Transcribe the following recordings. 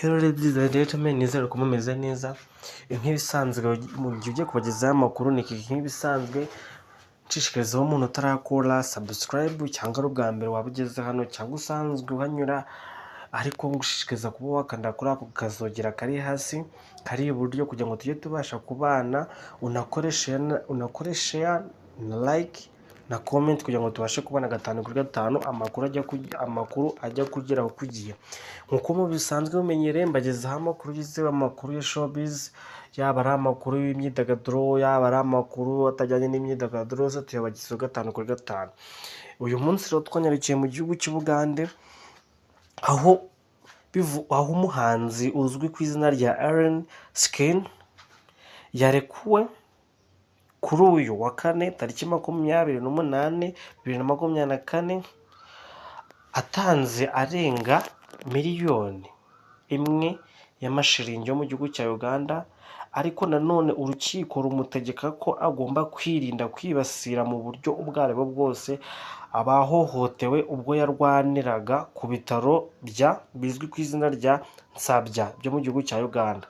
Hello ladies and gentlemen, nizere ko mumeze neza. Nk'ibisanzwe mu gihe ugiye kubagezaho amakuru ni nk'ibisanzwe nshishikarizaho umuntu utarakora subscribe cyangwa ari ubwa mbere waba ugeze hano cyangwa usanzwe uhanyura ariko ngushishikariza kuba wakanda kuri ako kazogera kari hasi kari iburyo kugira ngo tujye tubasha kubana, unakore share na like na comment kugira ngo tubashe kubona 5/5 amakuru ajya kugeraho ku gihe. Nkuko mu bisanzwe mumenyereye mbagezaho amakuru ya showbiz, yaba ari amakuru y'imyidagaduro, yaba ari amakuru atajyanye n'imyidagaduro, yose tuyabagezaho 5/5. Uyu munsi rero twanyarikiye mu gihugu cy'Ubugande aho umuhanzi uzwi ku izina rya Ellen Skin yarekuwe kuri uyu wa kane tariki 28/2024 atanze arenga miliyoni imwe y'amashiringi yo mu gihugu cya Uganda, ariko nanone urukiko rumutegeka ko agomba kwirinda kwibasira mu buryo ubwo aribwo bwose abahohotewe ubwo yarwaniraga ku bitaro bizwi ku izina rya Nsabya byo mu gihugu cya Uganda.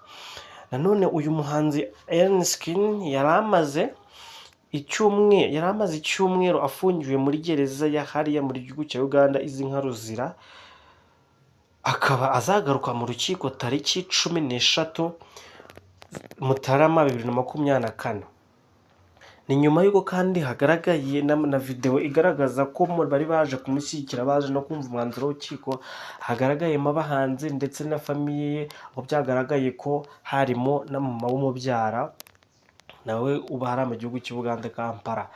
Nanone uyu muhanzi Ellen Skin yari amaze icyumweru afungiwe muri gereza ya hariya muri gihugu cya Uganda izi nka Ruzira, akaba azagaruka mu rukiko tariki 13 Mutarama 2024. Ni nyuma y'uko kandi hagaragaye na video igaragaza ko bari baje kumushyigikira, baje no kumva umwanzuro w'urukiko, hagaragayemo abahanzi ndetse na famiye ye, aho byagaragaye ko harimo na mama w'umubyara nawe uba hari mu gihugu cy'Ubugande Kampala.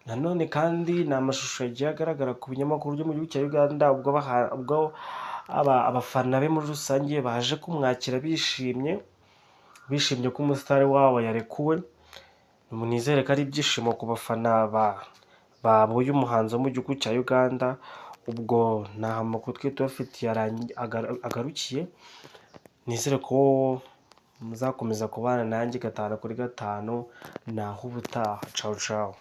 Nanone kandi ni amashusho yagiye agaragara ku binyamakuru byo mu gihugu cya Uganda ubwo abafana be muri rusange baje kumwakira bishimye ko umusitari wabo yarekuwe. Munizere ko ari ibyishimo ku bafana uyu muhanzi wo mu gihugu cya Uganda. Ubwo nta makuru twe tubafitiye agarukiye, nizere ko muzakomeza kubana nanjye 5/5. Naho ubutaha, ciao ciao.